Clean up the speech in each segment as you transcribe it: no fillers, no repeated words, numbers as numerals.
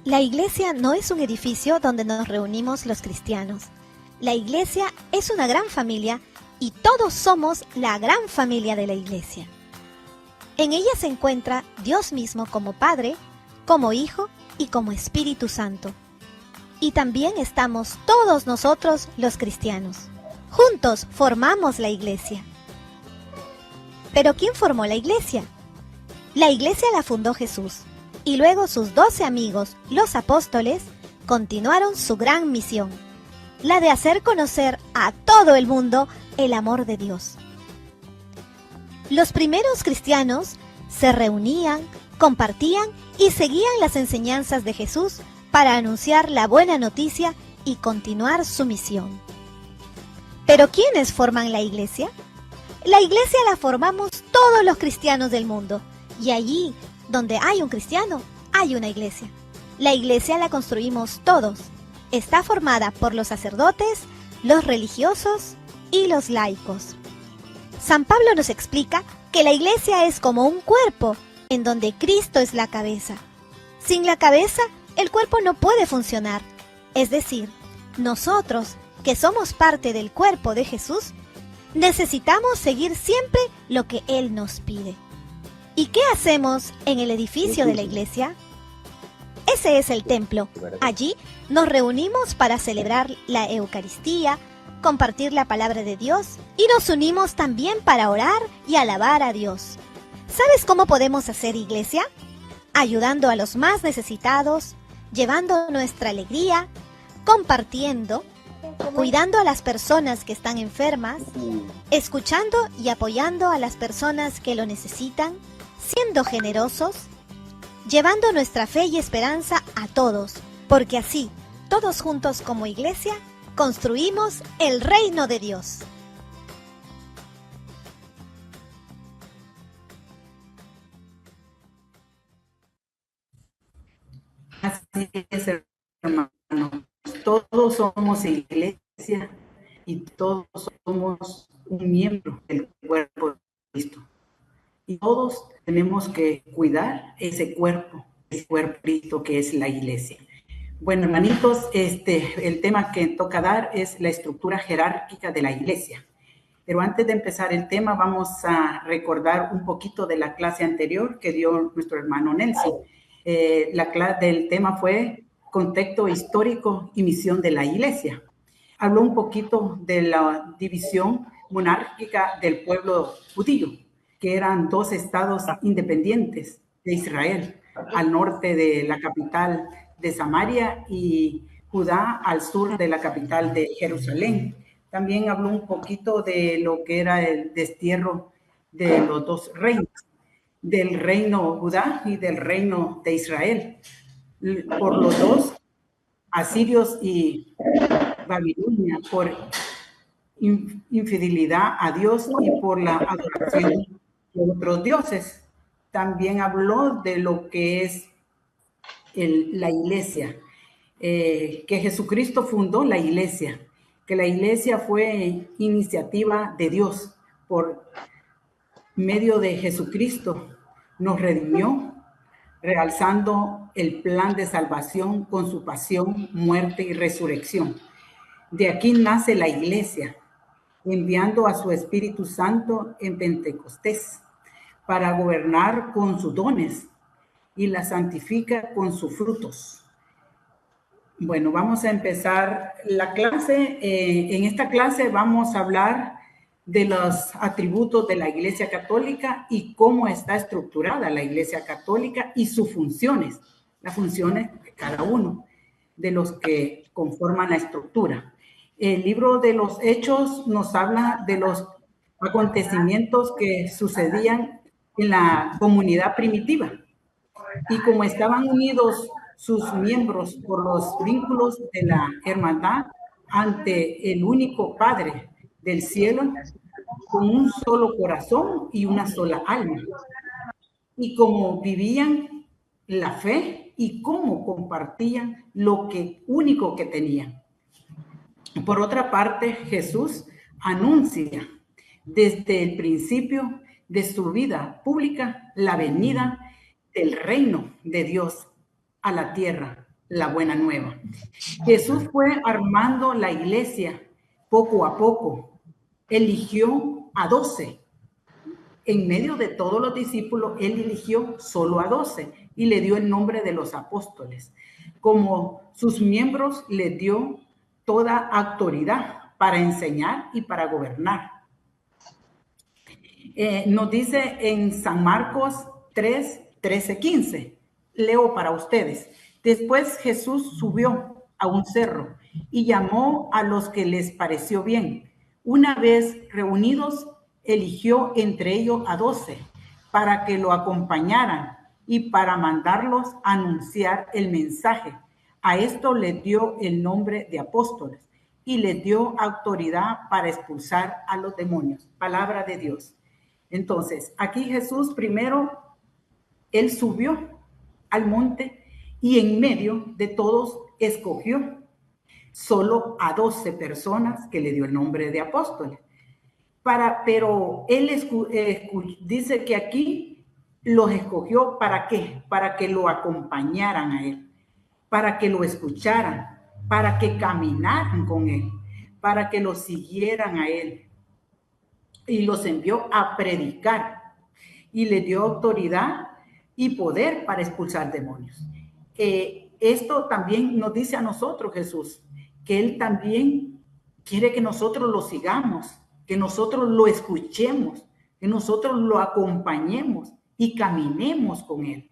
La iglesia no es un edificio donde nos reunimos los cristianos. La iglesia es una gran familia y todos somos la gran familia de la iglesia. En ella se encuentra Dios mismo como Padre, como Hijo y como Espíritu Santo. Y también estamos todos nosotros los cristianos. Juntos formamos la iglesia. ¿Pero quién formó la iglesia? La iglesia la fundó Jesús, y luego sus 12 amigos, los apóstoles, continuaron su gran misión, la de hacer conocer a todo el mundo el amor de Dios. Los primeros cristianos se reunían, compartían y seguían las enseñanzas de Jesús para anunciar la buena noticia y continuar su misión. ¿Pero quiénes forman la iglesia? La iglesia la formamos todos los cristianos del mundo, y allí donde hay un cristiano, hay una iglesia. La iglesia la construimos todos. Está formada por los sacerdotes, los religiosos y los laicos. San Pablo nos explica que la iglesia es como un cuerpo, en donde Cristo es la cabeza. Sin la cabeza, el cuerpo no puede funcionar. Es decir, nosotros, que somos parte del cuerpo de Jesús, necesitamos seguir siempre lo que Él nos pide. ¿Y qué hacemos en el edificio de la iglesia? Ese es el templo. Allí nos reunimos para celebrar la Eucaristía, compartir la palabra de Dios y nos unimos también para orar y alabar a Dios. ¿Sabes cómo podemos hacer iglesia? Ayudando a los más necesitados, llevando nuestra alegría, compartiendo, cuidando a las personas que están enfermas, escuchando y apoyando a las personas que lo necesitan, siendo generosos, llevando nuestra fe y esperanza a todos, porque así, todos juntos como iglesia, construimos el reino de Dios. Así es, hermano. Todos somos iglesia y todos somos un miembro del cuerpo de Cristo. Y todos tenemos que cuidar ese cuerpo de Cristo que es la iglesia. Bueno, hermanitos, el tema que toca dar es la estructura jerárquica de la iglesia. Pero antes de empezar el tema, vamos a recordar un poquito de la clase anterior que dio nuestro hermano Nelson. La clase del tema fue contexto histórico y misión de la iglesia. Habló un poquito de la división monárquica del pueblo judío, que eran 2 estados independientes de Israel, al norte de la capital de Samaria y Judá al sur de la capital de Jerusalén. También habló un poquito de lo que era el destierro de los 2 reinos, del reino Judá y del reino de Israel, por los 2, asirios y Babilonia, por infidelidad a Dios y por la adoración de otros dioses. También habló de lo que es la iglesia, que Jesucristo fundó la iglesia, que la iglesia fue iniciativa de Dios. Por medio de Jesucristo nos redimió, realzando el plan de salvación con su pasión, muerte y resurrección. De aquí nace la iglesia, enviando a su Espíritu Santo en Pentecostés para gobernar con sus dones y la santifica con sus frutos. Bueno, vamos a empezar la clase. En esta clase vamos a hablar de los atributos de la Iglesia Católica y cómo está estructurada la Iglesia Católica y sus funciones, las funciones de cada uno de los que conforman la estructura. El libro de los Hechos nos habla de los acontecimientos que sucedían en la comunidad primitiva. Y como estaban unidos sus miembros por los vínculos de la hermandad ante el único Padre del cielo, con un solo corazón y una sola alma. Y como vivían la fe y cómo compartían lo único que tenían. Por otra parte, Jesús anuncia desde el principio de su vida pública la venida del reino de Dios a la tierra la buena nueva. Jesús fue armando la iglesia poco a poco. Eligió a 12. En medio de todos los discípulos, él eligió solo a 12 y le dio el nombre de los apóstoles. Como sus miembros, le dio toda autoridad para enseñar y para gobernar. Nos dice en San Marcos 3, 13, 15. Leo para ustedes. Después Jesús subió a un cerro y llamó a los que les pareció bien. Una vez reunidos, eligió entre ellos a 12 para que lo acompañaran y para mandarlos a anunciar el mensaje. A esto les dio el nombre de apóstoles y les dio autoridad para expulsar a los demonios. Palabra de Dios. Entonces, aquí Jesús primero, él subió al monte y en medio de todos escogió solo a 12 personas que le dio el nombre de apóstoles. Pero él dice que aquí los escogió ¿para qué? Para que lo acompañaran a él, para que lo escucharan, para que caminaran con él, para que lo siguieran a él. Y los envió a predicar y les dio autoridad y poder para expulsar demonios. Esto también nos dice a nosotros Jesús, que él también quiere que nosotros lo sigamos, que nosotros lo escuchemos, que nosotros lo acompañemos y caminemos con él.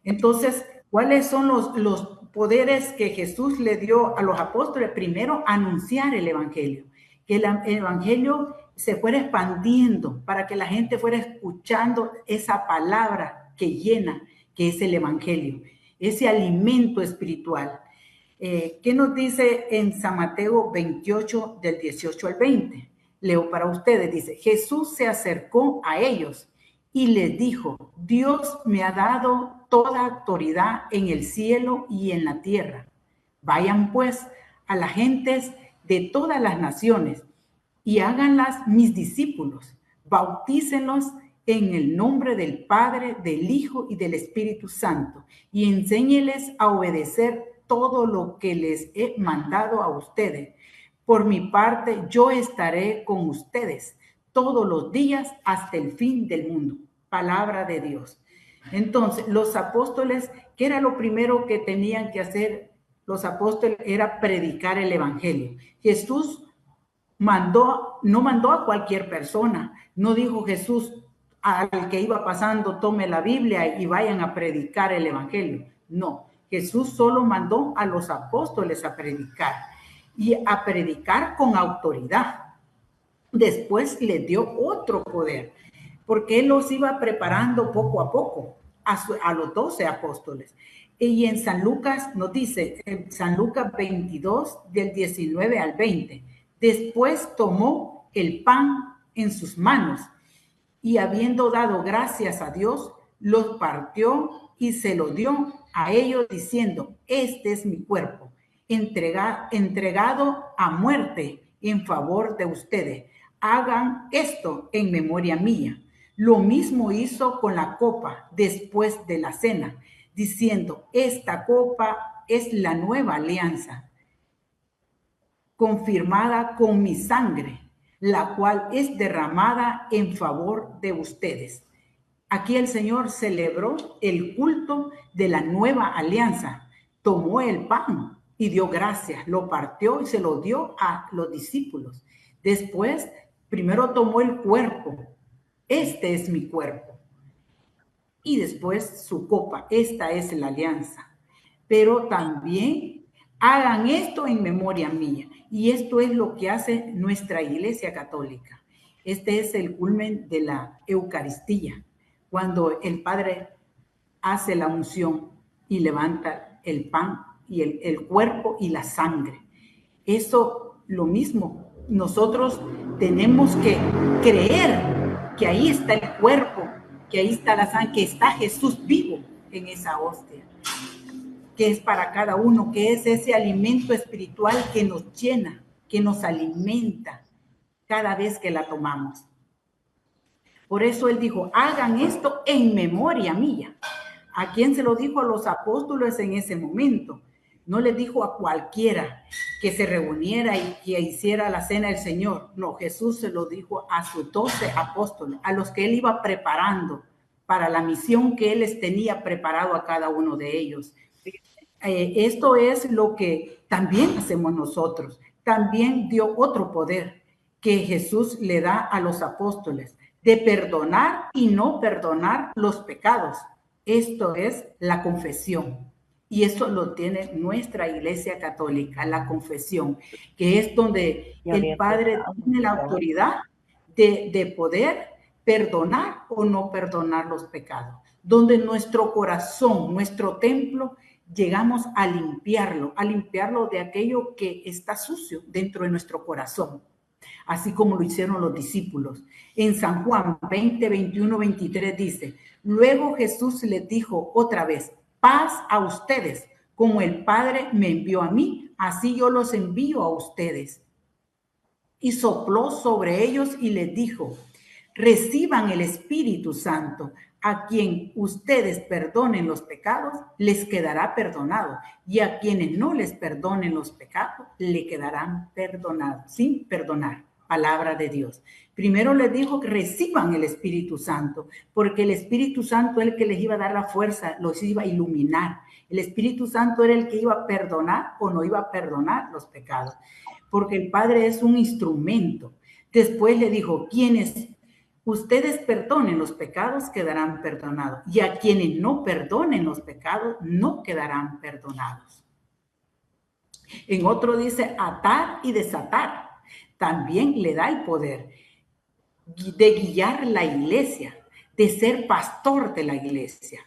Entonces, ¿cuáles son los poderes que Jesús le dio a los apóstoles? Primero, anunciar el evangelio, que el evangelio se fuera expandiendo para que la gente fuera escuchando esa palabra que llena, que es el evangelio, ese alimento espiritual. ¿Qué nos dice en San Mateo 28, del 18 al 20? Leo para ustedes, dice, Jesús se acercó a ellos y les dijo, Dios me ha dado toda autoridad en el cielo y en la tierra. Vayan pues a las gentes de todas las naciones y háganlas mis discípulos, bautícenlos en el nombre del Padre, del Hijo y del Espíritu Santo, y enséñeles a obedecer todo lo que les he mandado a ustedes. Por mi parte, yo estaré con ustedes todos los días hasta el fin del mundo. Palabra de Dios. Entonces, los apóstoles, ¿qué era lo primero que tenían que hacer los apóstoles? Era predicar el evangelio. Jesús no mandó a cualquier persona. No dijo Jesús al que iba pasando, tome la Biblia y vayan a predicar el evangelio. No, Jesús solo mandó a los apóstoles a predicar y a predicar con autoridad. Después les dio otro poder, porque él los iba preparando poco a poco a los 12 apóstoles. Y en San Lucas nos dice, en San Lucas 22, del 19 al 20, después tomó el pan en sus manos y habiendo dado gracias a Dios, los partió y se lo dio a ellos diciendo, este es mi cuerpo, entregado a muerte en favor de ustedes. Hagan esto en memoria mía. Lo mismo hizo con la copa después de la cena, diciendo, esta copa es la nueva alianza, confirmada con mi sangre, la cual es derramada en favor de ustedes. Aquí el Señor celebró el culto de la nueva alianza. Tomó el pan y dio gracias, lo partió y se lo dio a los discípulos. Después, primero tomó el cuerpo. Este es mi cuerpo. Y después su copa. Esta es la alianza. Pero también hagan esto en memoria mía. Y esto es lo que hace nuestra Iglesia Católica. Este es el culmen de la Eucaristía, cuando el Padre hace la unción y levanta el pan y el cuerpo y la sangre. Eso lo mismo. Nosotros tenemos que creer que ahí está el cuerpo, que ahí está la sangre, que está Jesús vivo en esa hostia, que es para cada uno, que es ese alimento espiritual que nos llena, que nos alimenta cada vez que la tomamos. Por eso él dijo, hagan esto en memoria mía. ¿A quién se lo dijo? A los apóstoles en ese momento. No les dijo a cualquiera que se reuniera y que hiciera la cena del Señor. No, Jesús se lo dijo a sus 12 apóstoles, a los que él iba preparando para la misión que él les tenía preparado a cada uno de ellos. Esto es lo que también hacemos nosotros. También dio otro poder que Jesús le da a los apóstoles, de perdonar y no perdonar los pecados. Esto es la confesión. Y eso lo tiene nuestra Iglesia Católica, la confesión, que es donde el Padre tiene la autoridad de poder perdonar o no perdonar los pecados. Donde nuestro corazón, nuestro templo, llegamos a limpiarlo de aquello que está sucio dentro de nuestro corazón, así como lo hicieron los discípulos. En San Juan 20, 21, 23 dice, luego Jesús les dijo otra vez, paz a ustedes, como el Padre me envió a mí, así yo los envío a ustedes. Y sopló sobre ellos y les dijo, reciban el Espíritu Santo. A quien ustedes perdonen los pecados, les quedará perdonado. Y a quienes no les perdonen los pecados, le quedarán perdonados, sin perdonar. Palabra de Dios. Primero les dijo que reciban el Espíritu Santo, porque el Espíritu Santo es el que les iba a dar la fuerza, los iba a iluminar. El Espíritu Santo era el que iba a perdonar o no iba a perdonar los pecados, porque el Padre es un instrumento. Después le dijo, quienes ustedes perdonen los pecados, quedarán perdonados. Y a quienes no perdonen los pecados, no quedarán perdonados. En otro dice, atar y desatar. También le da el poder de guiar la iglesia, de ser pastor de la iglesia.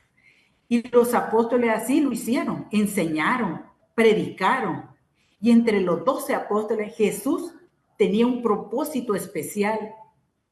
Y los apóstoles así lo hicieron, enseñaron, predicaron. Y entre los 12 apóstoles, Jesús tenía un propósito especial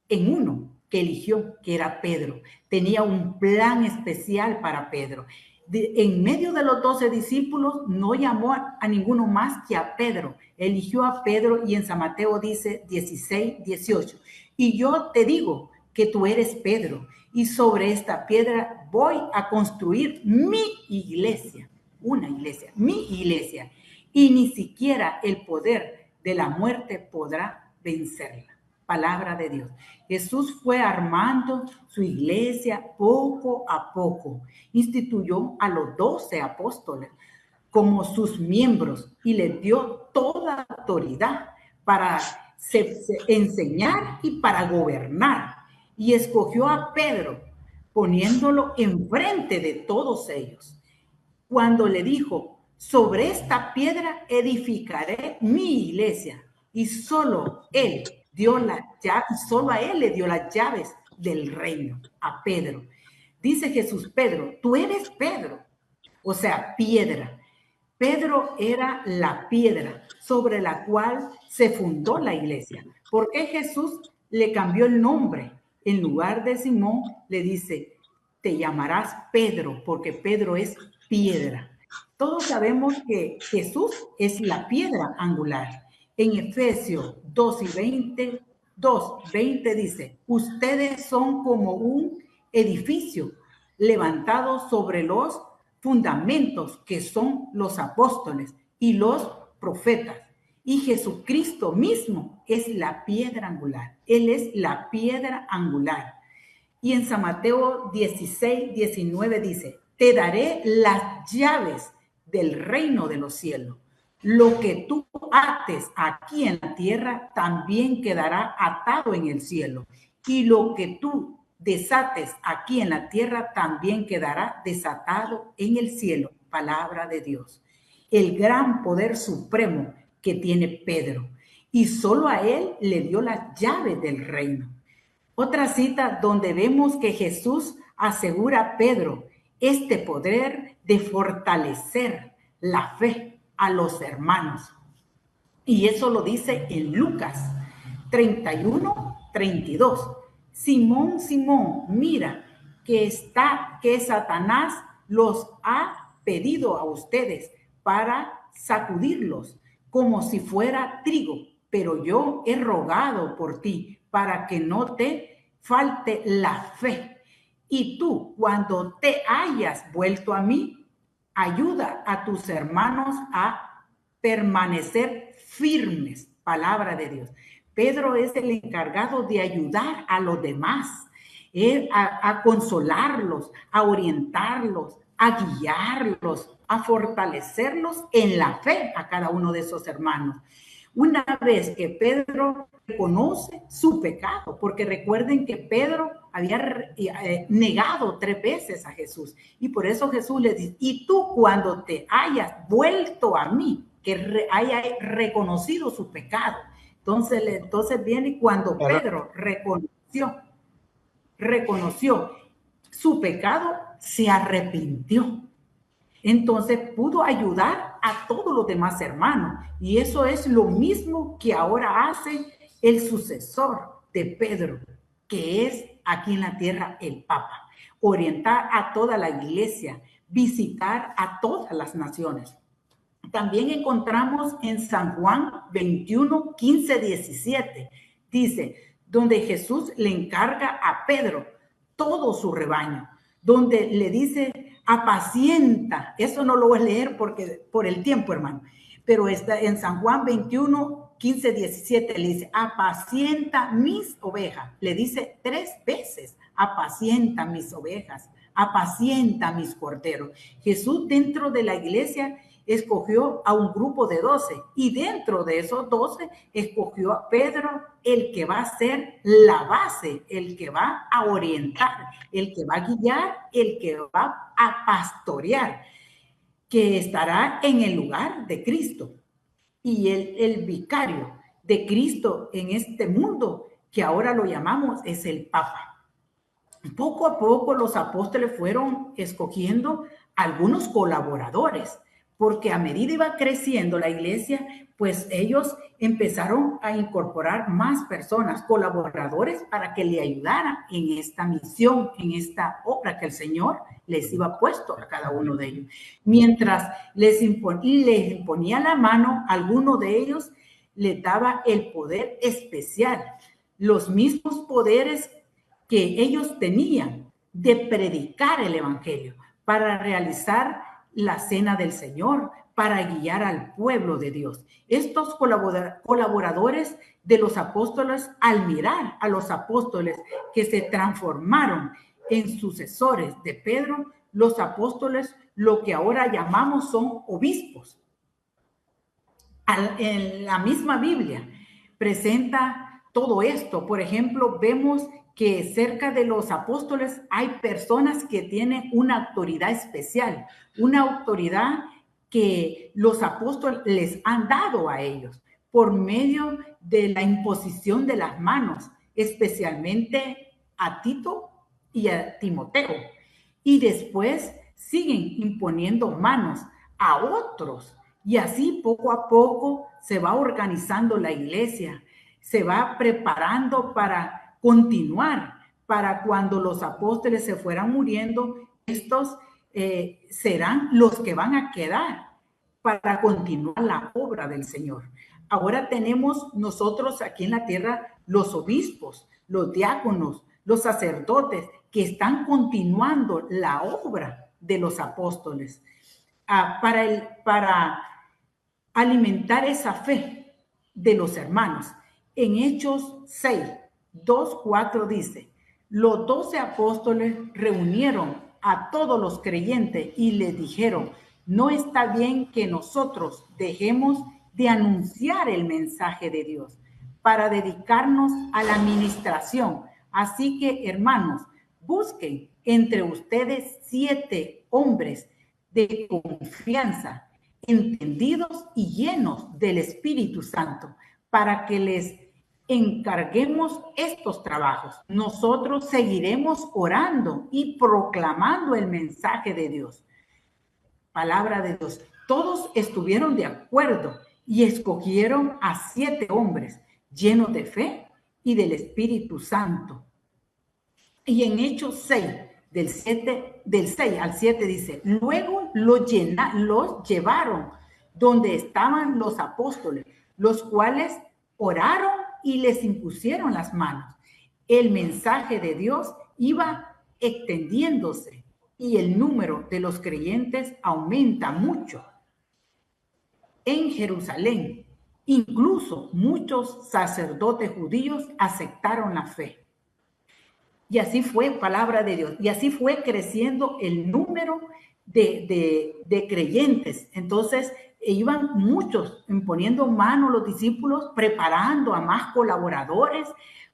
en uno que eligió, que era Pedro. Tenía un plan especial para Pedro. En medio de los 12 discípulos no llamó a ninguno más que a Pedro. Eligió a Pedro y en San Mateo dice 16, 18. Y yo te digo que tú eres Pedro y sobre esta piedra voy a construir mi iglesia. Una iglesia, mi iglesia. Y ni siquiera el poder de la muerte podrá vencerla. Palabra de Dios. Jesús fue armando su iglesia poco a poco. Instituyó a los 12 apóstoles como sus miembros y les dio toda autoridad para enseñar y para gobernar. Y escogió a Pedro poniéndolo enfrente de todos ellos. Cuando le dijo, sobre esta piedra edificaré mi iglesia, y solo él dio la llave, solo a él le dio las llaves del reino, a Pedro. Dice Jesús, Pedro, tú eres Pedro, o sea, piedra. Pedro era la piedra sobre la cual se fundó la iglesia. ¿Por qué Jesús le cambió el nombre? En lugar de Simón, le dice, te llamarás Pedro, porque Pedro es piedra. Todos sabemos que Jesús es la piedra angular. En Efesios 2:20 dice, ustedes son como un edificio levantado sobre los fundamentos que son los apóstoles y los profetas. Y Jesucristo mismo es la piedra angular. Él es la piedra angular. Y en San Mateo 16, 19 dice, te daré las llaves del reino de los cielos. Lo que tú ates aquí en la tierra también quedará atado en el cielo. Y lo que tú desates aquí en la tierra también quedará desatado en el cielo. Palabra de Dios. El gran poder supremo que tiene Pedro. Y solo a él le dio las llaves del reino. Otra cita donde vemos que Jesús asegura a Pedro este poder de fortalecer la fe a los hermanos. Y eso lo dice en Lucas 31, 32. Simón, Simón, mira que Satanás los ha pedido a ustedes para sacudirlos como si fuera trigo, pero yo he rogado por ti para que no te falte la fe Y tú, cuando te hayas vuelto a mí, ayuda a tus hermanos a permanecer firmes. Palabra de Dios. Pedro es el encargado de ayudar a los demás, a consolarlos, a orientarlos, a guiarlos, a fortalecerlos en la fe a cada uno de esos hermanos. Una vez que Pedro reconoce su pecado, porque recuerden que Pedro había negado 3 veces a Jesús, y por eso Jesús le dice, y tú cuando te hayas vuelto a mí, que haya reconocido su pecado. Entonces viene cuando Pedro reconoció su pecado, se arrepintió. Entonces pudo ayudar a todos los demás hermanos. Y eso es lo mismo que ahora hace el sucesor de Pedro, que es aquí en la tierra el Papa. Orientar a toda la iglesia, visitar a todas las naciones. También encontramos en San Juan 21, 15, 17. Dice, donde Jesús le encarga a Pedro todo su rebaño, donde le dice, apacienta. Eso no lo voy a leer porque, por el tiempo, hermano. Pero está en San Juan 21, 15, 17, le dice, apacienta mis ovejas. Le dice 3 veces, apacienta mis ovejas, apacienta mis corderos. Jesús dentro de la iglesia escogió a un grupo de 12 y dentro de esos 12 escogió a Pedro, el que va a ser la base, el que va a orientar, el que va a guiar, el que va a pastorear, que estará en el lugar de Cristo. Y el vicario de Cristo en este mundo, que ahora lo llamamos, es el Papa. Poco a poco los apóstoles fueron escogiendo algunos colaboradores, porque a medida iba creciendo la iglesia, pues ellos empezaron a incorporar más personas, colaboradores, para que le ayudaran en esta misión, en esta obra que el Señor les iba puesto a cada uno de ellos. Mientras les imponía la mano, alguno de ellos les daba el poder especial, los mismos poderes que ellos tenían de predicar el evangelio, para realizar la cena del Señor, para guiar al pueblo de Dios. Estos colaboradores de los apóstoles, al mirar a los apóstoles que se transformaron en sucesores de Pedro, los apóstoles, lo que ahora llamamos son obispos. En la misma Biblia presenta todo esto. Por ejemplo, vemos que cerca de los apóstoles hay personas que tienen una autoridad especial, una autoridad que los apóstoles les han dado a ellos por medio de la imposición de las manos, especialmente a Tito y a Timoteo. Y después siguen imponiendo manos a otros. Y así poco a poco se va organizando la iglesia, se va preparando para continuar, para cuando los apóstoles se fueran muriendo, estos serán los que van a quedar para continuar la obra del Señor. Ahora tenemos nosotros aquí en la tierra los obispos, los diáconos, los sacerdotes que están continuando la obra de los apóstoles para alimentar esa fe de los hermanos. En Hechos 6, 2, 4 dice, los 12 apóstoles reunieron a todos los creyentes y les dijeron, no está bien que nosotros dejemos de anunciar el mensaje de Dios para dedicarnos a la administración. Así que, hermanos, busquen entre ustedes 7 hombres de confianza, entendidos y llenos del Espíritu Santo, para que les encarguemos estos trabajos. Nosotros seguiremos orando y proclamando el mensaje de Dios. Palabra de Dios. Todos estuvieron de acuerdo y escogieron a 7 hombres llenos de fe y del Espíritu Santo. Y en Hechos 6, del 6 al 7 dice, luego los llevaron donde estaban los apóstoles, los cuales oraron y les impusieron las manos. El mensaje de Dios iba extendiéndose y el número de los creyentes aumenta mucho. En Jerusalén, incluso muchos sacerdotes judíos aceptaron la fe. Y así fue, palabra de Dios. Y así fue creciendo el número de creyentes. Entonces, iban muchos poniendo mano los discípulos, preparando a más colaboradores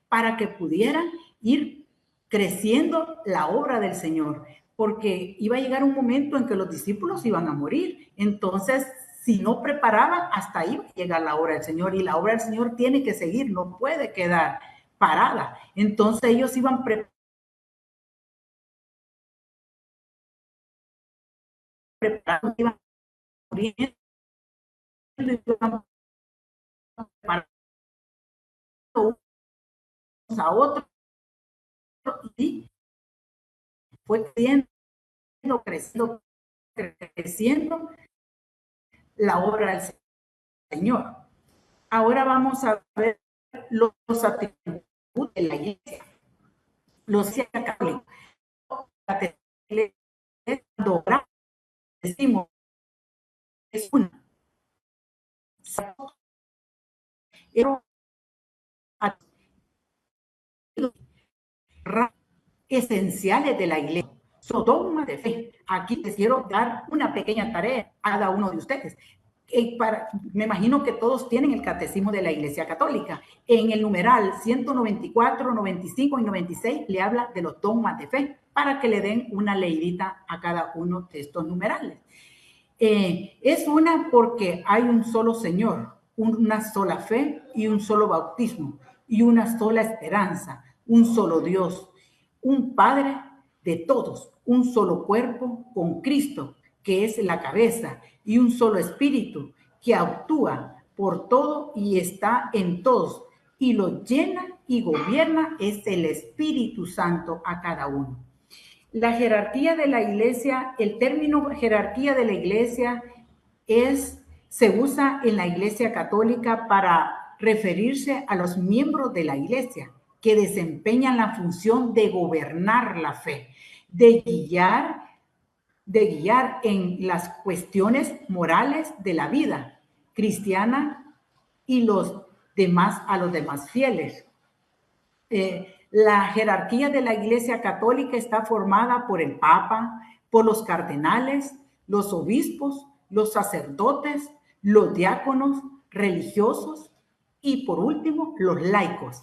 para que pudieran ir creciendo la obra del Señor. Porque iba a llegar un momento en que los discípulos iban a morir. Entonces, si no preparaban, hasta ahí va a llegar la obra del Señor. Y la obra del Señor tiene que seguir, no puede quedar parada. Entonces ellos iban preparando, iban muriendo, iban preparando unos a otros, y fue creciendo la obra del Señor. Ahora vamos a ver los atributos de la iglesia. Los católicos. Cuando decimos es una esenciales de la iglesia, son dogmas de fe. Aquí les quiero dar una pequeña tarea a cada uno de ustedes. Me imagino que todos tienen el catecismo de la Iglesia Católica. En el numeral 194, 95 y 96 le habla de los dogmas de fe, para que le den una leidita a cada uno de estos numerales. Es una porque hay un solo Señor, una sola fe y un solo bautismo y una sola esperanza, un solo Dios, un Padre de todos, un solo cuerpo con Cristo, que es la cabeza, y un solo Espíritu que actúa por todo y está en todos y lo llena y gobierna, es el Espíritu Santo a cada uno. La jerarquía de la iglesia, el término jerarquía de la iglesia se usa en la Iglesia Católica para referirse a los miembros de la iglesia que desempeñan la función de gobernar la fe, de guiar en las cuestiones morales de la vida cristiana y a los demás fieles. La jerarquía de la Iglesia Católica está formada por el Papa, por los cardenales, los obispos, los sacerdotes, los diáconos, religiosos y, por último, los laicos.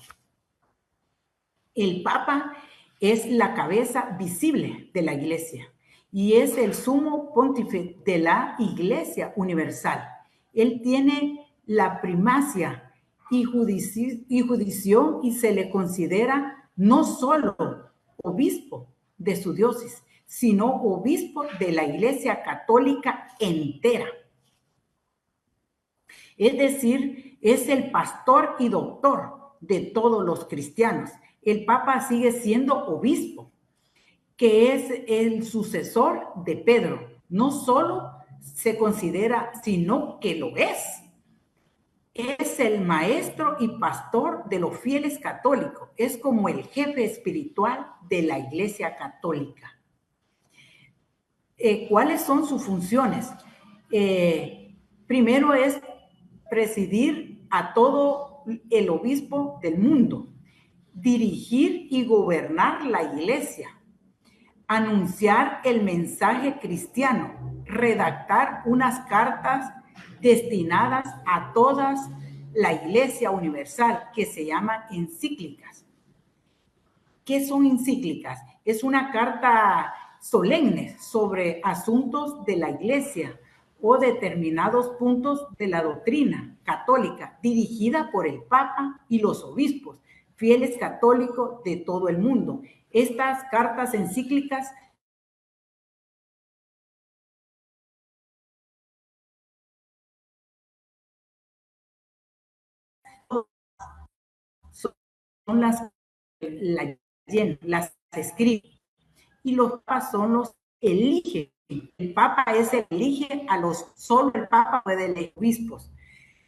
El Papa es la cabeza visible de la Iglesia y es el sumo pontífice de la Iglesia Universal. Él tiene la primacia y jurisdicción y se le considera no solo obispo de su diócesis, sino obispo de la Iglesia Católica entera. Es decir, es el pastor y doctor de todos los cristianos. El Papa sigue siendo obispo, que es el sucesor de Pedro. No solo se considera, sino que lo es. Es el maestro y pastor de los fieles católicos. Es como el jefe espiritual de la Iglesia Católica. ¿Cuáles son sus funciones? Primero es presidir a todo el obispo del mundo, dirigir y gobernar la iglesia, anunciar el mensaje cristiano, redactar unas cartas destinadas a toda la Iglesia Universal, que se llaman encíclicas. ¿Qué son encíclicas? Es una carta solemne sobre asuntos de la Iglesia o determinados puntos de la doctrina católica, dirigida por el Papa y los obispos, fieles católicos de todo el mundo. Estas cartas encíclicas son las escriben y los papas son los eligen. El Papa es el elige a solo el Papa puede elegir obispos.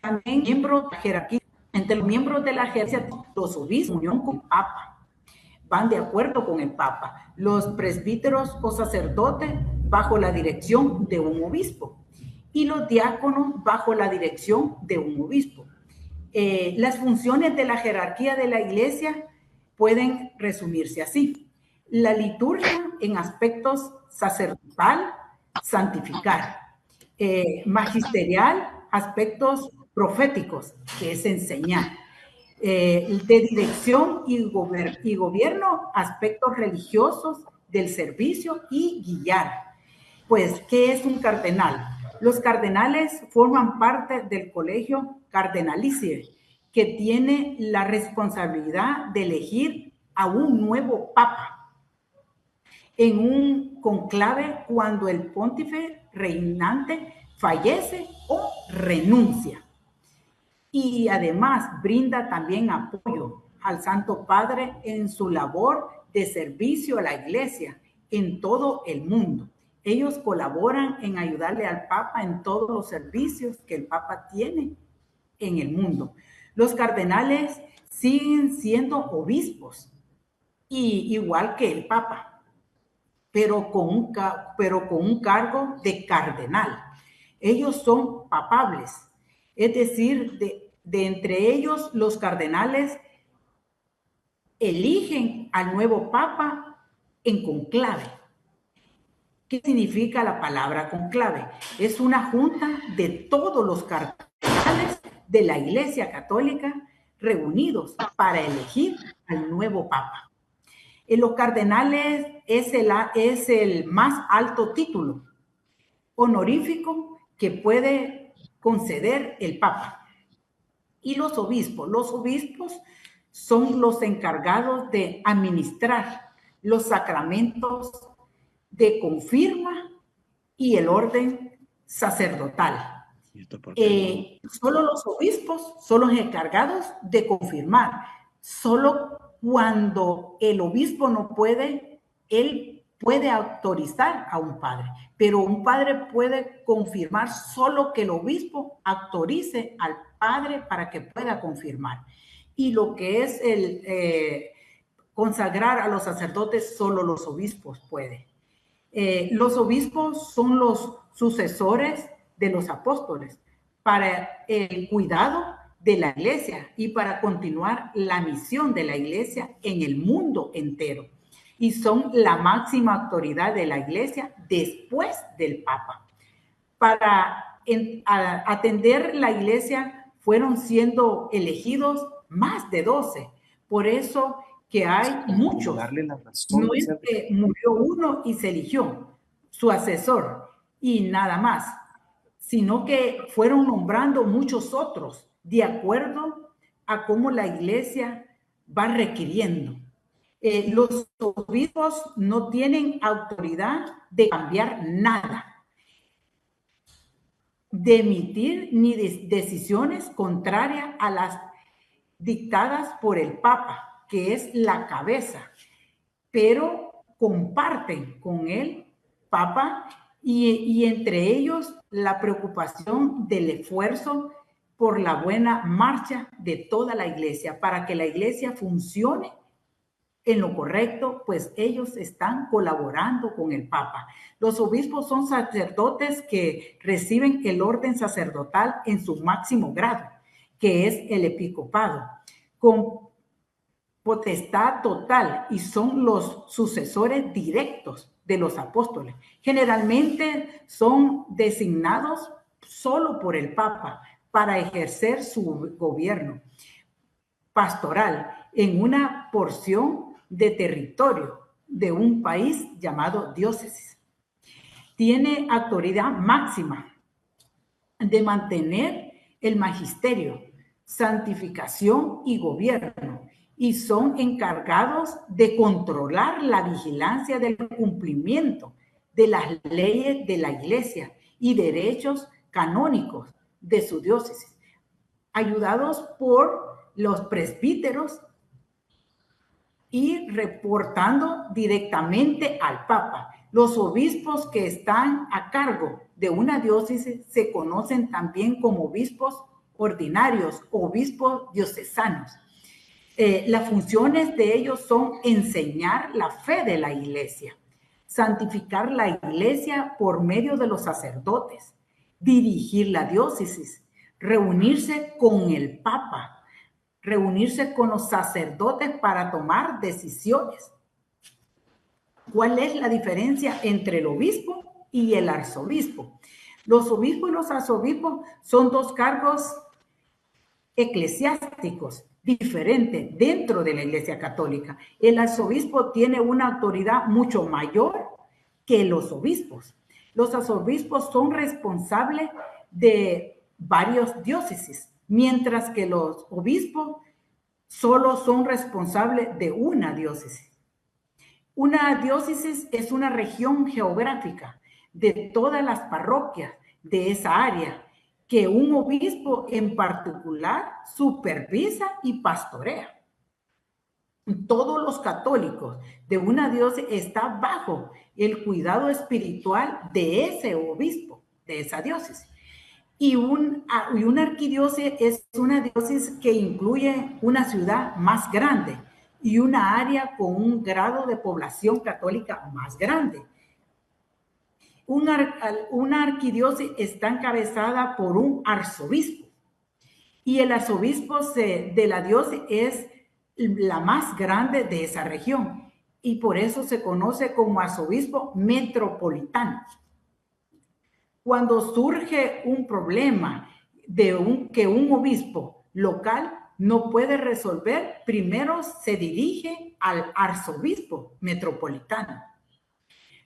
También miembros de la jerarquía, entre los miembros de la jerarquía, los obispos, unión con el Papa. van de acuerdo con el Papa. Los presbíteros o sacerdotes bajo la dirección de un obispo y los diáconos bajo la dirección de un obispo. Las funciones de la jerarquía de la Iglesia pueden resumirse así. La liturgia en aspectos sacerdotal, santificar. Magisterial, aspectos proféticos, que es enseñar. De dirección y gobierno, aspectos religiosos del servicio y guiar. Pues, ¿qué es un cardenal? Los cardenales forman parte del colegio cardenalicio, que tiene la responsabilidad de elegir a un nuevo papa en un conclave cuando el pontífice reinante fallece o renuncia. Y además brinda también apoyo al Santo Padre en su labor de servicio a la Iglesia en todo el mundo. Ellos colaboran en ayudarle al Papa en todos los servicios que el Papa tiene en el mundo. Los cardenales siguen siendo obispos, y igual que el Papa, pero con un cargo de cardenal. Ellos son papables, es decir, de entre ellos los cardenales eligen al nuevo Papa en conclave. ¿Qué significa la palabra conclave? Es una junta de todos los cardenales de la Iglesia Católica reunidos para elegir al nuevo Papa. Los cardenales es el más alto título honorífico que puede conceder el Papa. Y los obispos son los encargados de administrar los sacramentos de confirma y el orden sacerdotal. Solo los obispos son los encargados de confirmar. Solo cuando el obispo no puede, él puede autorizar a un padre, pero un padre puede confirmar solo que el obispo autorice al padre para que pueda confirmar. Y lo que es el consagrar a los sacerdotes, solo los obispos pueden. Los obispos son los sucesores de los apóstoles para el cuidado de la Iglesia y para continuar la misión de la Iglesia en el mundo entero. Y son la máxima autoridad de la Iglesia después del Papa. Para atender la Iglesia fueron siendo elegidos más de 12. Por eso que hay muchos. No es que murió uno y se eligió su asesor y nada más, sino que fueron nombrando muchos otros de acuerdo a cómo la Iglesia va requiriendo. Los obispos no tienen autoridad de cambiar nada, de emitir ni decisiones contrarias a las dictadas por el Papa, que es la cabeza, pero comparten con el Papa y entre ellos la preocupación del esfuerzo por la buena marcha de toda la Iglesia, para que la Iglesia funcione en lo correcto, pues ellos están colaborando con el Papa. Los obispos son sacerdotes que reciben el orden sacerdotal en su máximo grado, que es el episcopado, con potestad total, y son los sucesores directos de los apóstoles. Generalmente son designados solo por el Papa para ejercer su gobierno pastoral en una porción de territorio de un país llamado diócesis. Tiene autoridad máxima de mantener el magisterio, santificación y gobierno, y son encargados de controlar la vigilancia del cumplimiento de las leyes de la Iglesia y derechos canónicos de su diócesis, ayudados por los presbíteros y reportando directamente al Papa. Los obispos que están a cargo de una diócesis se conocen también como obispos ordinarios, obispos diocesanos. Las funciones de ellos son enseñar la fe de la iglesia, santificar la iglesia por medio de los sacerdotes, dirigir la diócesis, reunirse con el Papa, reunirse con los sacerdotes para tomar decisiones. ¿Cuál es la diferencia entre el obispo y el arzobispo? Los obispos y los arzobispos son dos cargos eclesiásticos diferentes dentro de la Iglesia Católica. El arzobispo tiene una autoridad mucho mayor que los obispos. Los arzobispos son responsables de varias diócesis, mientras que los obispos solo son responsables de una diócesis. Una diócesis es una región geográfica de todas las parroquias de esa área que un obispo en particular supervisa y pastorea. Todos los católicos de una diócesis están bajo el cuidado espiritual de ese obispo, de esa diócesis. Y una arquidiócesis es una diócesis que incluye una ciudad más grande y una área con un grado de población católica más grande. Una arquidiócesis está encabezada por un arzobispo y el arzobispo de la diócesis es la más grande de esa región y por eso se conoce como arzobispo metropolitano. Cuando surge un problema que un obispo local no puede resolver, primero se dirige al arzobispo metropolitano.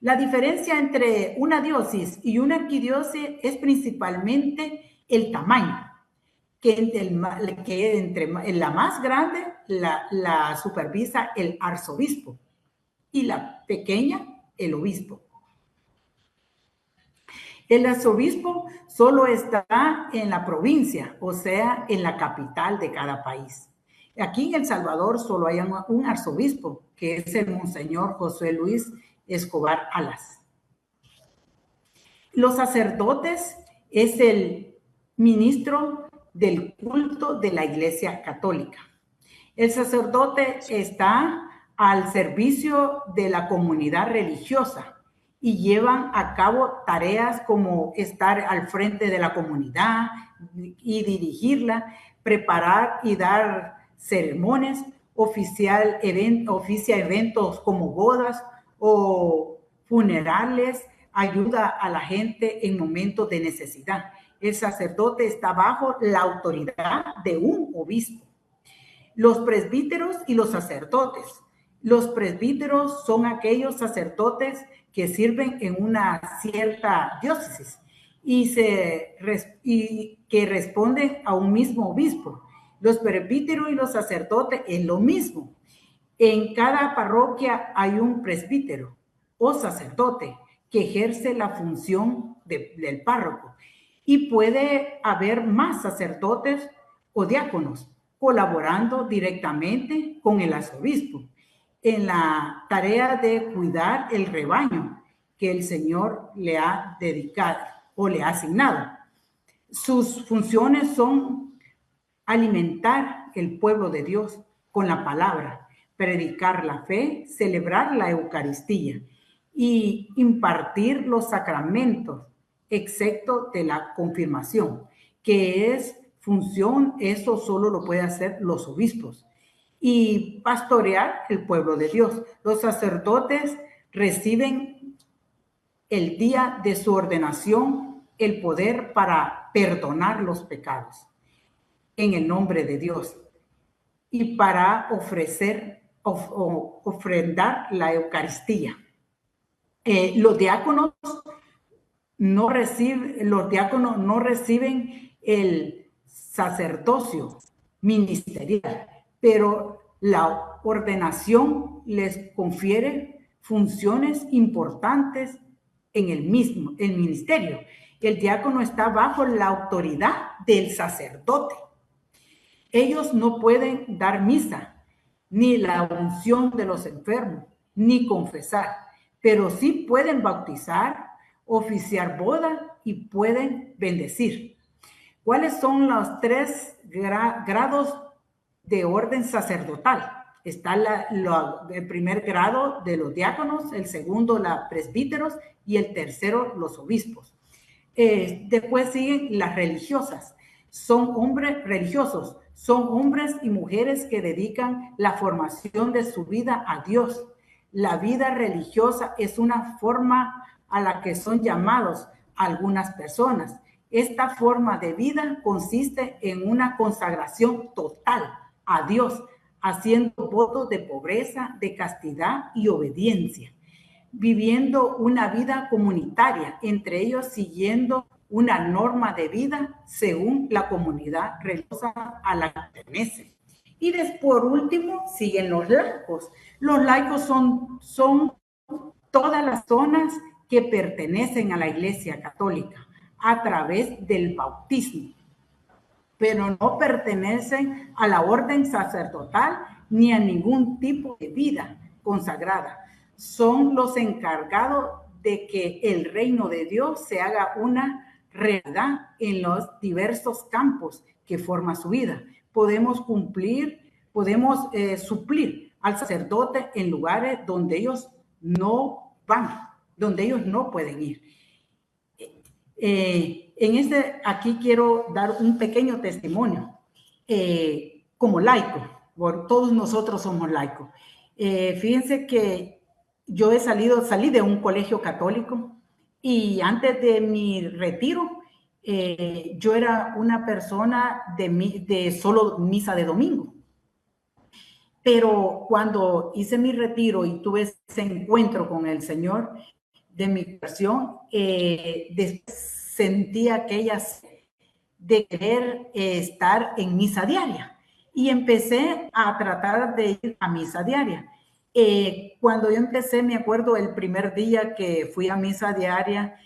La diferencia entre una diócesis y una arquidiócesis es principalmente el tamaño, que entre la más grande la supervisa el arzobispo y la pequeña el obispo. El arzobispo solo está en la provincia, o sea, en la capital de cada país. Aquí en El Salvador solo hay un arzobispo, que es el Monseñor José Luis Escobar Alas. Los sacerdotes es el ministro del culto de la Iglesia Católica. El sacerdote está al servicio de la comunidad religiosa y llevan a cabo tareas como estar al frente de la comunidad y dirigirla, preparar y dar ceremonias, oficia eventos como bodas o funerales, ayuda a la gente en momentos de necesidad. El sacerdote está bajo la autoridad de un obispo. Los presbíteros y los sacerdotes. Los presbíteros son aquellos sacerdotes que sirven en una cierta diócesis y que responden a un mismo obispo. Los presbíteros y los sacerdotes es lo mismo. En cada parroquia hay un presbítero o sacerdote que ejerce la función del párroco y puede haber más sacerdotes o diáconos colaborando directamente con el arzobispo en la tarea de cuidar el rebaño que el Señor le ha dedicado o le ha asignado. Sus funciones son alimentar el pueblo de Dios con la palabra, predicar la fe, celebrar la Eucaristía y impartir los sacramentos, excepto de la confirmación, que es función, eso solo lo pueden hacer los obispos, y pastorear el pueblo de Dios. Los sacerdotes reciben el día de su ordenación el poder para perdonar los pecados en el nombre de Dios y para ofrendar la Eucaristía. Los diáconos no reciben el sacerdocio ministerial, pero la ordenación les confiere funciones importantes en el ministerio. El diácono está bajo la autoridad del sacerdote. Ellos no pueden dar misa, ni la unción de los enfermos, ni confesar, pero sí pueden bautizar, oficiar boda y pueden bendecir. ¿Cuáles son los 3 grados de orden sacerdotal. Está el primer grado de los diáconos, el segundo los presbíteros y el tercero los obispos. Después siguen las religiosas. Son hombres religiosos, son hombres y mujeres que dedican la formación de su vida a Dios. La vida religiosa es una forma a la que son llamados algunas personas. Esta forma de vida consiste en una consagración total a Dios, haciendo votos de pobreza, de castidad y obediencia, viviendo una vida comunitaria, entre ellos siguiendo una norma de vida según la comunidad religiosa a la que pertenece. Y después, por último, siguen los laicos. Los laicos son todas las zonas que pertenecen a la Iglesia Católica a través del bautismo, pero no pertenecen a la orden sacerdotal ni a ningún tipo de vida consagrada. Son los encargados de que el reino de Dios se haga una realidad en los diversos campos que forma su vida. Podemos suplir al sacerdote en lugares donde ellos no van, donde ellos no pueden ir. Aquí quiero dar un pequeño testimonio como laico, porque todos nosotros somos laicos. Fíjense que yo salí de un colegio católico y antes de mi retiro, yo era una persona de solo misa de domingo. Pero cuando hice mi retiro y tuve ese encuentro con el Señor de mi conversión, sentí aquella de querer estar en misa diaria y empecé a tratar de ir a misa diaria. Cuando yo empecé, me acuerdo el primer día que fui a misa diaria,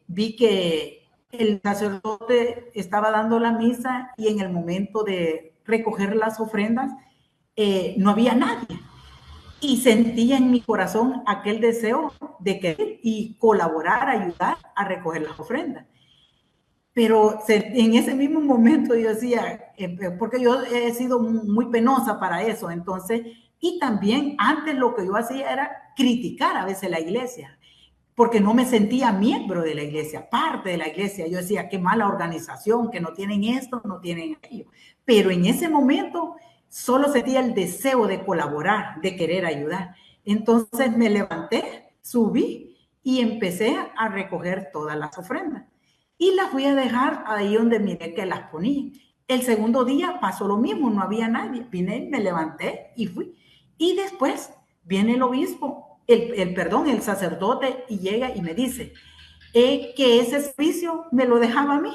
vi que el sacerdote estaba dando la misa y en el momento de recoger las ofrendas, no había nadie. Y sentía en mi corazón aquel deseo de querer y colaborar, ayudar a recoger las ofrendas. Pero en ese mismo momento yo decía, porque yo he sido muy penosa para eso, entonces, y también antes lo que yo hacía era criticar a veces la iglesia, porque no me sentía miembro de la iglesia, parte de la iglesia. Yo decía, qué mala organización, que no tienen esto, no tienen aquello. Pero en ese momento solo sentía el deseo de colaborar, de querer ayudar. Entonces me levanté, subí y empecé a recoger todas las ofrendas. Y las fui a dejar ahí donde miré que las ponía. El segundo día pasó lo mismo, no había nadie. Vine, me levanté y fui. Y después viene el obispo, el sacerdote, y llega y me dice que ese servicio me lo dejaba a mí.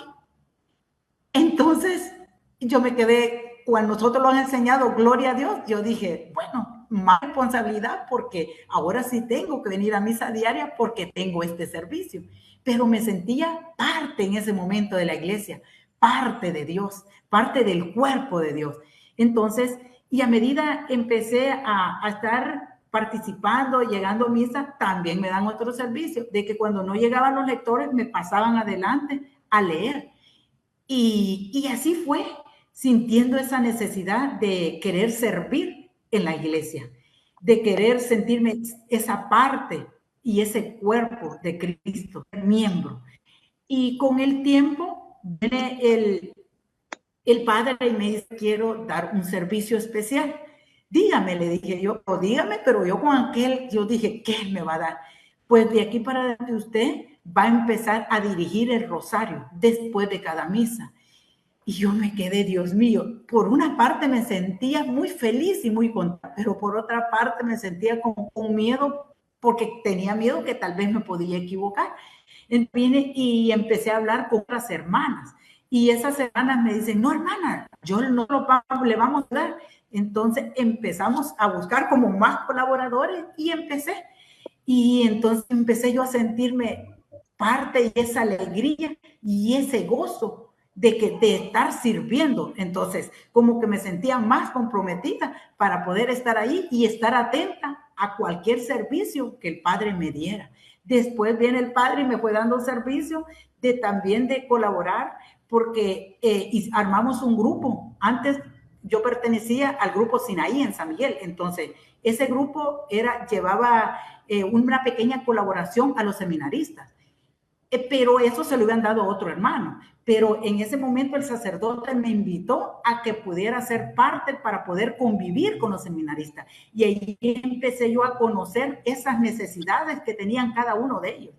Entonces yo me quedé, cuando nosotros lo han enseñado, gloria a Dios, yo dije, bueno, más responsabilidad porque ahora sí tengo que venir a misa diaria porque tengo este servicio. Pero me sentía parte en ese momento de la iglesia, parte de Dios, parte del cuerpo de Dios. Entonces, y a medida empecé a estar participando, llegando a misa, también me dan otro servicio, de que cuando no llegaban los lectores me pasaban adelante a leer. Y así fue, sintiendo esa necesidad de querer servir en la iglesia, de querer sentirme esa parte y ese cuerpo de Cristo, miembro. Y con el tiempo viene el padre y me dice, quiero dar un servicio especial. Dígame, le dije yo, dígame, pero yo con aquel, yo dije, ¿qué me va a dar? Pues de aquí para adelante usted va a empezar a dirigir el rosario después de cada misa. Y yo me quedé, Dios mío, por una parte me sentía muy feliz y muy contenta, pero por otra parte me sentía con miedo, porque tenía miedo que tal vez me podía equivocar. Entonces, y empecé a hablar con otras hermanas, y esas hermanas me dicen, no, hermana, yo no le vamos a dar. Entonces empezamos a buscar como más colaboradores y entonces empecé yo a sentirme parte de esa alegría y ese gozo de estar sirviendo. Entonces, como que me sentía más comprometida para poder estar ahí y estar atenta a cualquier servicio que el Padre me diera. Después viene el Padre y me fue dando servicio también de colaborar, porque armamos un grupo. Antes yo pertenecía al grupo Sinaí en San Miguel. Entonces, ese grupo llevaba una pequeña colaboración a los seminaristas. Pero eso se lo habían dado a otro hermano. Pero en ese momento el sacerdote me invitó a que pudiera ser parte para poder convivir con los seminaristas. Y ahí empecé yo a conocer esas necesidades que tenían cada uno de ellos.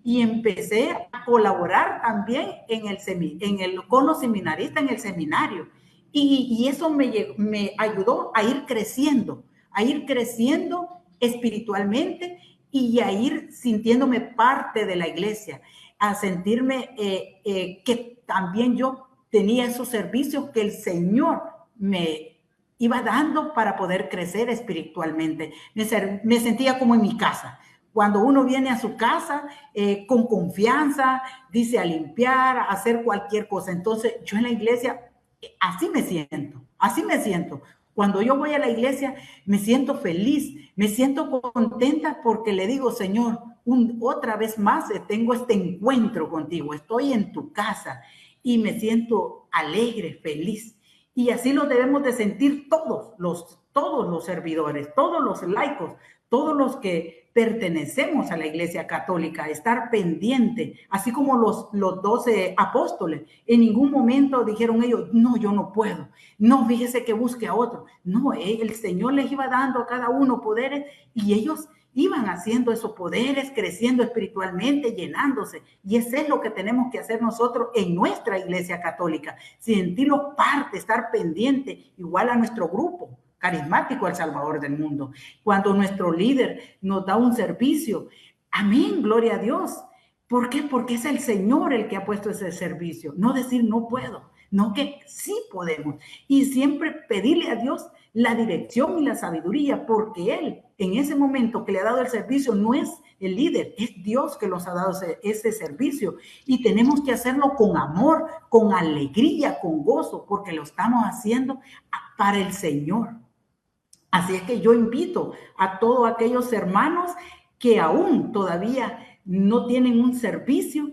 Y empecé a colaborar también con los seminaristas en el seminario. Y eso me ayudó a ir creciendo espiritualmente y a ir sintiéndome parte de la iglesia, a sentirme que también yo tenía esos servicios que el Señor me iba dando para poder crecer espiritualmente. Me sentía como en mi casa. Cuando uno viene a su casa con confianza, dice a limpiar, a hacer cualquier cosa. Entonces yo en la iglesia así me siento. Cuando yo voy a la iglesia me siento feliz, me siento contenta porque le digo, Señor, otra vez más tengo este encuentro contigo, estoy en tu casa y me siento alegre, feliz. Y así lo debemos de sentir todos los servidores, todos los laicos, todos los que pertenecemos a la Iglesia Católica, estar pendiente, así como los 12 apóstoles. En ningún momento dijeron ellos, no, yo no puedo, no, fíjese que busque a otro. No, el Señor les iba dando a cada uno poderes y ellos iban haciendo esos poderes, creciendo espiritualmente, llenándose. Y eso es lo que tenemos que hacer nosotros en nuestra Iglesia Católica, sentirnos parte, estar pendiente, igual a nuestro grupo carismático El Salvador del Mundo. Cuando nuestro líder nos da un servicio, amén, gloria a Dios. ¿Por qué? Porque es el Señor el que ha puesto ese servicio. No decir no puedo, no, que sí podemos. Y siempre pedirle a Dios la dirección y la sabiduría, porque Él en ese momento que le ha dado el servicio no es el líder, es Dios que nos ha dado ese servicio. Y tenemos que hacerlo con amor, con alegría, con gozo, porque lo estamos haciendo para el Señor. Así es que yo invito a todos aquellos hermanos que aún todavía no tienen un servicio,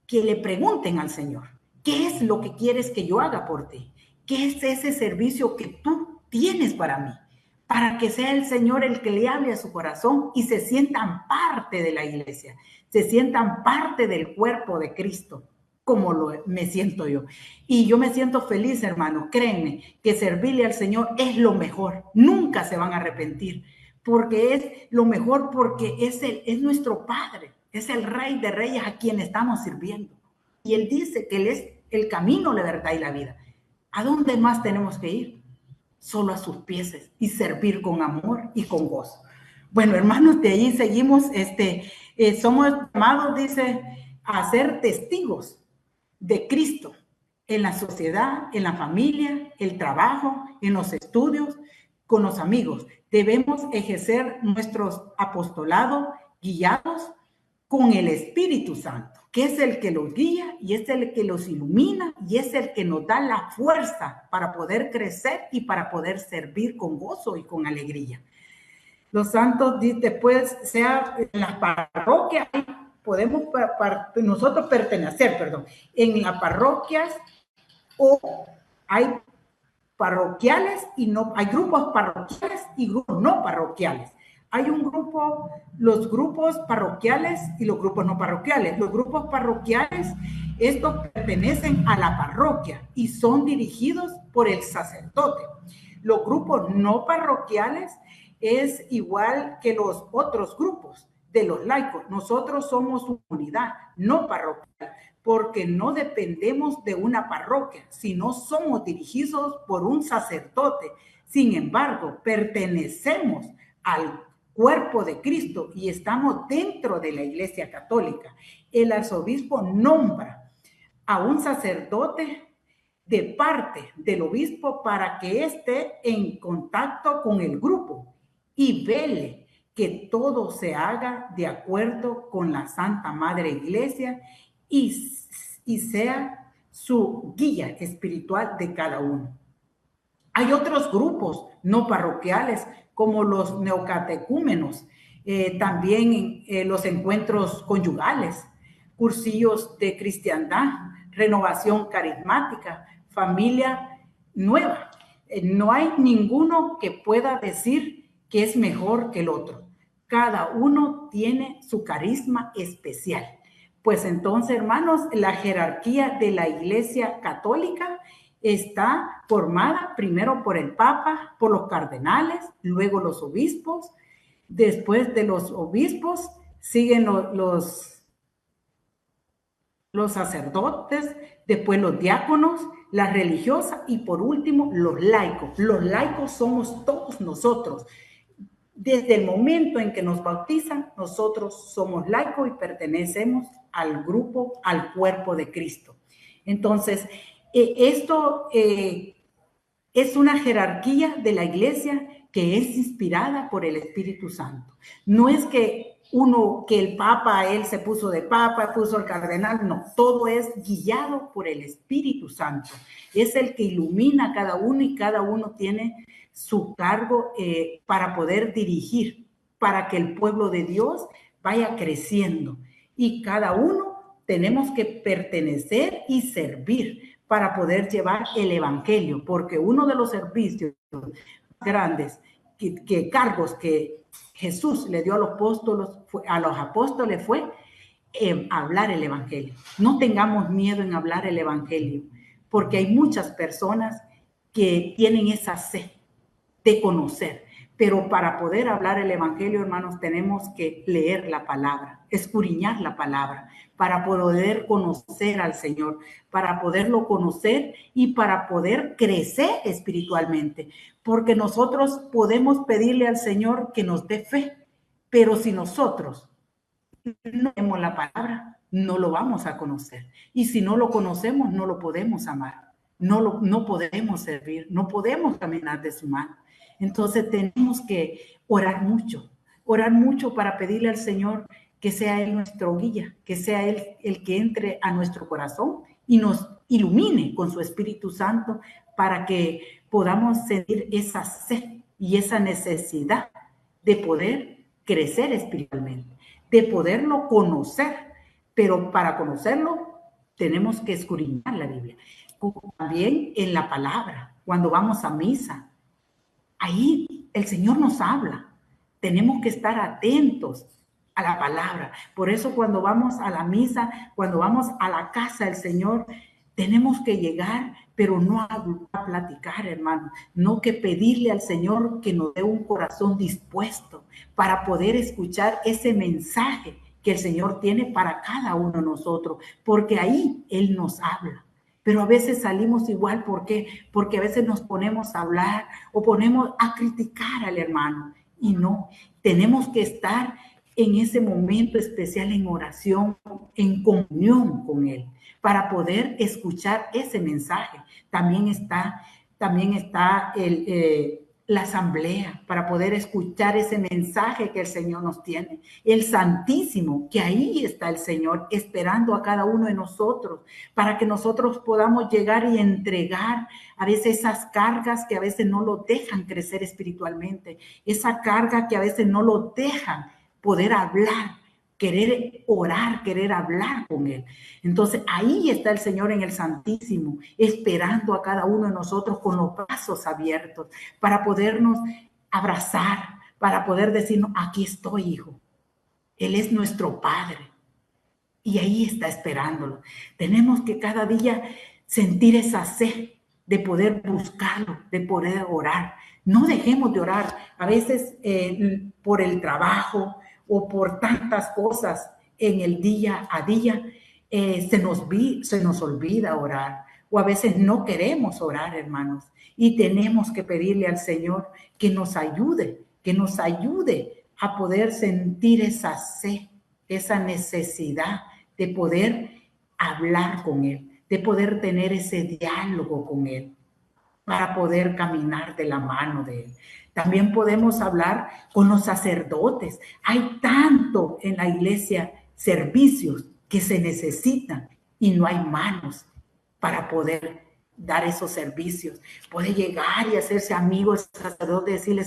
que le pregunten al Señor, ¿qué es lo que quieres que yo haga por ti? ¿Qué es ese servicio que tú tienes para mí? Para que sea el Señor el que le hable a su corazón y se sientan parte de la iglesia, se sientan parte del cuerpo de Cristo, como me siento yo. Y yo me siento feliz, hermano. Créanme que servirle al Señor es lo mejor. Nunca se van a arrepentir, porque es lo mejor, porque es nuestro Padre, es el Rey de Reyes a quien estamos sirviendo. Y Él dice que Él es el camino, la verdad y la vida. ¿A dónde más tenemos que ir? Solo a sus pies y servir con amor y con gozo. Bueno, hermanos, de ahí seguimos. Somos llamados, dice, a ser testigos de Cristo en la sociedad, en la familia, el trabajo, en los estudios, con los amigos. Debemos ejercer nuestro apostolado guiados con el Espíritu Santo, que es el que los guía y es el que los ilumina y es el que nos da la fuerza para poder crecer y para poder servir con gozo y con alegría. Los santos, después, sea en las parroquias, podemos nosotros pertenecer, en las parroquias, o hay parroquiales y no, hay grupos parroquiales y grupos no parroquiales. Hay un grupo, los grupos parroquiales y los grupos no parroquiales. Los grupos parroquiales, estos pertenecen a la parroquia y son dirigidos por el sacerdote. Los grupos no parroquiales es igual que los otros grupos de los laicos. Nosotros somos una unidad no parroquial, porque no dependemos de una parroquia, sino somos dirigidos por un sacerdote. Sin embargo, pertenecemos al cuerpo de Cristo y estamos dentro de la Iglesia Católica. El arzobispo nombra a un sacerdote de parte del obispo para que esté en contacto con el grupo y vele que todo se haga de acuerdo con la Santa Madre Iglesia y sea su guía espiritual de cada uno. Hay otros grupos no parroquiales como los neocatecúmenos, también los encuentros conyugales, cursillos de cristiandad, renovación carismática, familia nueva. No hay ninguno que pueda decir que es mejor que el otro. Cada uno tiene su carisma especial. Pues entonces, hermanos, la jerarquía de la Iglesia Católica está formada primero por el Papa, por los cardenales, luego los obispos. Después de los obispos siguen los sacerdotes, después los diáconos, las religiosas y por último los laicos. Los laicos somos todos nosotros. Desde el momento en que nos bautizan, nosotros somos laicos y pertenecemos al grupo, al cuerpo de Cristo. Entonces, esto es una jerarquía de la Iglesia que es inspirada por el Espíritu Santo. No es que el Papa, él se puso de Papa, puso el cardenal, no, todo es guiado por el Espíritu Santo. Es el que ilumina a cada uno y cada uno tiene su cargo para poder dirigir, para que el pueblo de Dios vaya creciendo. Y cada uno tenemos que pertenecer y servir para poder llevar el evangelio, porque uno de los servicios grandes, cargos que Jesús le dio a los apóstoles fue hablar el evangelio. No tengamos miedo en hablar el evangelio, porque hay muchas personas que tienen esa sed de conocer, pero para poder hablar el evangelio, hermanos, tenemos que leer la palabra, escudriñar la palabra, para poder conocer al Señor, para poderlo conocer y para poder crecer espiritualmente, porque nosotros podemos pedirle al Señor que nos dé fe, pero si nosotros no tenemos la palabra, no lo vamos a conocer, y si no lo conocemos, no lo podemos amar, no podemos servir, no podemos caminar de su mano. Entonces tenemos que orar mucho para pedirle al Señor que sea Él nuestro guía, que sea Él el que entre a nuestro corazón y nos ilumine con su Espíritu Santo para que podamos sentir esa sed y esa necesidad de poder crecer espiritualmente, de poderlo conocer, pero para conocerlo tenemos que escudriñar la Biblia. También en la palabra, cuando vamos a misa, ahí el Señor nos habla. Tenemos que estar atentos a la palabra. Por eso cuando vamos a la misa, cuando vamos a la casa del Señor, tenemos que llegar, pero no a platicar, hermano. No que pedirle al Señor que nos dé un corazón dispuesto para poder escuchar ese mensaje que el Señor tiene para cada uno de nosotros. Porque ahí Él nos habla. Pero a veces salimos igual, ¿por qué? Porque a veces nos ponemos a hablar o ponemos a criticar al hermano. Y no, tenemos que estar en ese momento especial en oración, en comunión con Él, para poder escuchar ese mensaje. También está la asamblea, para poder escuchar ese mensaje que el Señor nos tiene. El Santísimo, que ahí está el Señor esperando a cada uno de nosotros, para que nosotros podamos llegar y entregar a veces esas cargas que a veces no lo dejan crecer espiritualmente, esa carga que a veces no lo dejan poder hablar, querer orar, querer hablar con Él. Entonces ahí está el Señor en el Santísimo, esperando a cada uno de nosotros con los brazos abiertos para podernos abrazar, para poder decirnos, aquí estoy, hijo. Él es nuestro Padre. Y ahí está esperándolo. Tenemos que cada día sentir esa sed de poder buscarlo, de poder orar. No dejemos de orar. A veces por el trabajo, o por tantas cosas en el día a día, se nos olvida orar, o a veces no queremos orar, hermanos, y tenemos que pedirle al Señor que nos ayude a poder sentir esa sed, esa necesidad de poder hablar con Él, de poder tener ese diálogo con Él, para poder caminar de la mano de Él. También podemos hablar con los sacerdotes. Hay tanto en la iglesia servicios que se necesitan y no hay manos para poder dar esos servicios. Puede llegar y hacerse amigo del sacerdote, decirle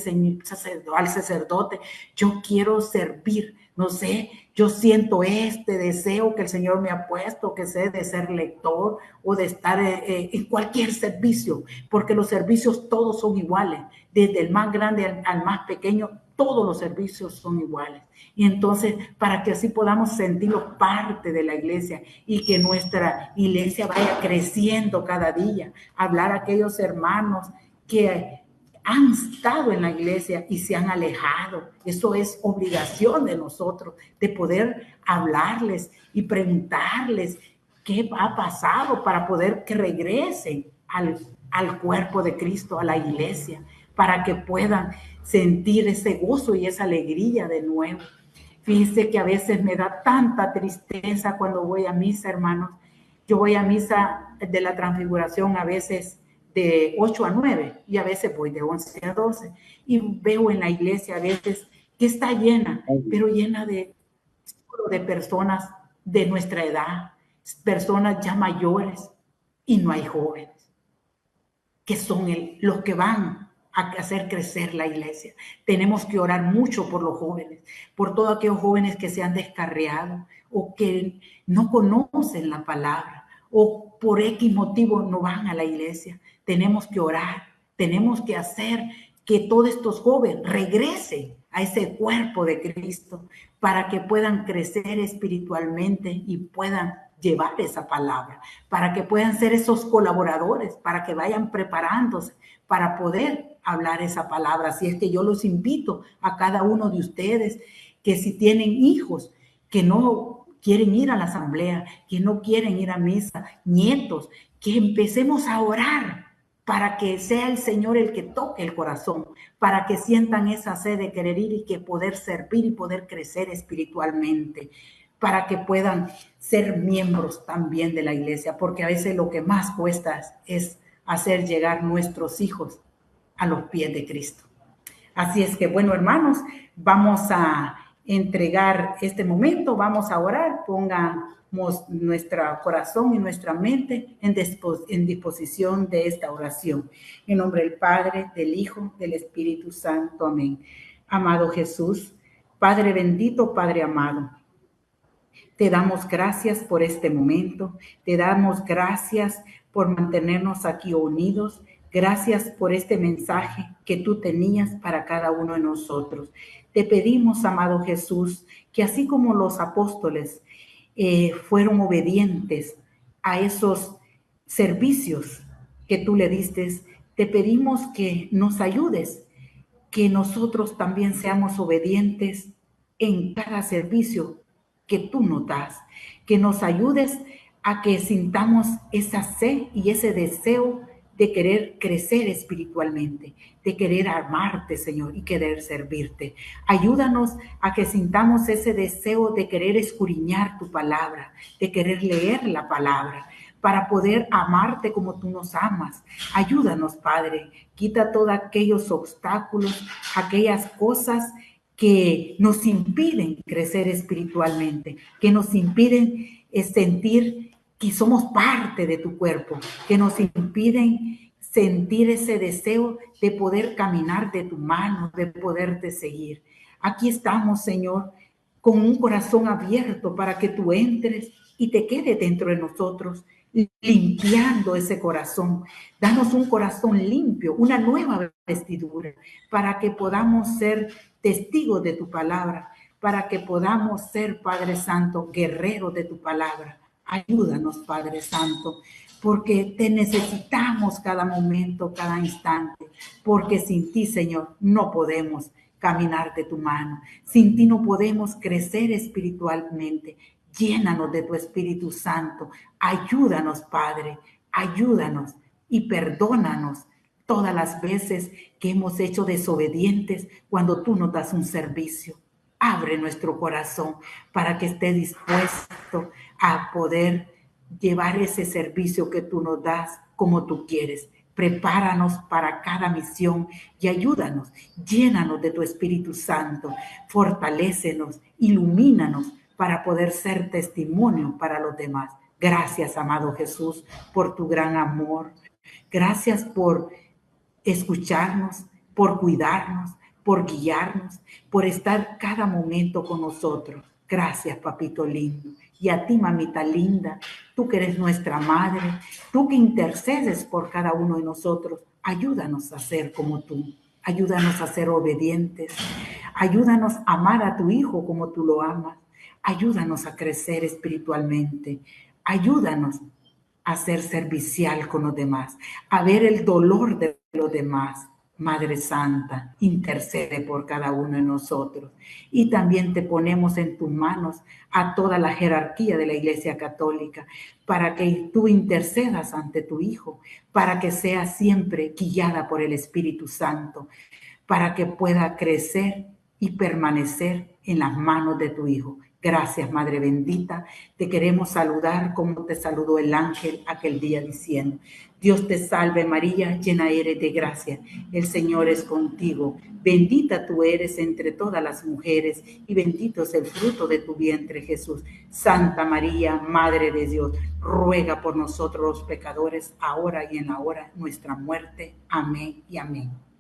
al sacerdote, yo quiero servir no sé, yo siento este deseo que el Señor me ha puesto, que sé de ser lector o de estar en cualquier servicio, porque los servicios todos son iguales, desde el más grande al más pequeño, todos los servicios son iguales. Y entonces, para que así podamos sentirnos parte de la iglesia y que nuestra iglesia vaya creciendo cada día, hablar a aquellos hermanos que han estado en la iglesia y se han alejado. Eso es obligación de nosotros, de poder hablarles y preguntarles qué ha pasado para poder que regresen al cuerpo de Cristo, a la iglesia, para que puedan sentir ese gozo y esa alegría de nuevo. Fíjense que a veces me da tanta tristeza cuando voy a misa, hermanos. Yo voy a misa de la Transfiguración a veces de 8 a 9 y a veces voy de 11 a 12 y veo en la iglesia a veces que está llena, pero llena de personas de nuestra edad, personas ya mayores y no hay jóvenes, que son los que van a hacer crecer la iglesia. Tenemos que orar mucho por los jóvenes, por todos aquellos jóvenes que se han descarriado o que no conocen la palabra o por X motivo no van a la iglesia. Tenemos que orar, tenemos que hacer que todos estos jóvenes regresen a ese cuerpo de Cristo para que puedan crecer espiritualmente y puedan llevar esa palabra, para que puedan ser esos colaboradores, para que vayan preparándose para poder hablar esa palabra. Así es que yo los invito a cada uno de ustedes que si tienen hijos que no quieren ir a la asamblea, que no quieren ir a misa, nietos, que empecemos a orar para que sea el Señor el que toque el corazón, para que sientan esa sed de querer ir y que poder servir y poder crecer espiritualmente, para que puedan ser miembros también de la iglesia, porque a veces lo que más cuesta es hacer llegar nuestros hijos a los pies de Cristo. Así es que, bueno, hermanos, vamos a entregar este momento, vamos a orar, pongamos nuestro corazón y nuestra mente en disposición de esta oración. En nombre del Padre, del Hijo, del Espíritu Santo. Amén. Amado Jesús, Padre bendito, Padre amado, te damos gracias por este momento, te damos gracias por mantenernos aquí unidos, gracias por este mensaje que tú tenías para cada uno de nosotros. Te pedimos, amado Jesús, que así como los apóstoles fueron obedientes a esos servicios que tú le diste, te pedimos que nos ayudes, que nosotros también seamos obedientes en cada servicio que tú nos das, que nos ayudes a que sintamos esa sed y ese deseo de querer crecer espiritualmente, de querer amarte, Señor, y querer servirte. Ayúdanos a que sintamos ese deseo de querer escudriñar tu palabra, de querer leer la palabra, para poder amarte como tú nos amas. Ayúdanos, Padre, quita todos aquellos obstáculos, aquellas cosas que nos impiden crecer espiritualmente, que nos impiden sentir que somos parte de tu cuerpo, que nos impiden sentir ese deseo de poder caminar de tu mano, de poderte seguir. Aquí estamos, Señor, con un corazón abierto para que tú entres y te quedes dentro de nosotros, limpiando ese corazón. Danos un corazón limpio, una nueva vestidura, para que podamos ser testigos de tu palabra, para que podamos ser, Padre Santo, guerreros de tu palabra. Ayúdanos, Padre Santo, porque te necesitamos cada momento, cada instante, porque sin ti, Señor, no podemos caminar de tu mano. Sin ti no podemos crecer espiritualmente. Llénanos de tu Espíritu Santo. Ayúdanos, Padre, ayúdanos y perdónanos todas las veces que hemos hecho desobedientes cuando tú nos das un servicio. Abre nuestro corazón para que esté dispuesto a poder llevar ese servicio que tú nos das como tú quieres. Prepáranos para cada misión y ayúdanos. Llénanos de tu Espíritu Santo. Fortalécenos, ilumínanos para poder ser testimonio para los demás. Gracias, amado Jesús, por tu gran amor. Gracias por escucharnos, por cuidarnos, por guiarnos, por estar cada momento con nosotros. Gracias, papito lindo. Y a ti, mamita linda, tú que eres nuestra madre, tú que intercedes por cada uno de nosotros, ayúdanos a ser como tú. Ayúdanos a ser obedientes. Ayúdanos a amar a tu hijo como tú lo amas. Ayúdanos a crecer espiritualmente. Ayúdanos a ser servicial con los demás, a ver el dolor de los demás. Madre Santa, intercede por cada uno de nosotros. Y también te ponemos en tus manos a toda la jerarquía de la Iglesia Católica, para que tú intercedas ante tu Hijo, para que sea siempre guiada por el Espíritu Santo, para que pueda crecer y permanecer en las manos de tu Hijo. Gracias, Madre bendita. Te queremos saludar como te saludó el ángel aquel día diciendo: Dios te salve María, llena eres de gracia, el Señor es contigo. Bendita tú eres entre todas las mujeres y bendito es el fruto de tu vientre, Jesús. Santa María, Madre de Dios, ruega por nosotros los pecadores, ahora y en la hora de nuestra muerte. Amén y amén.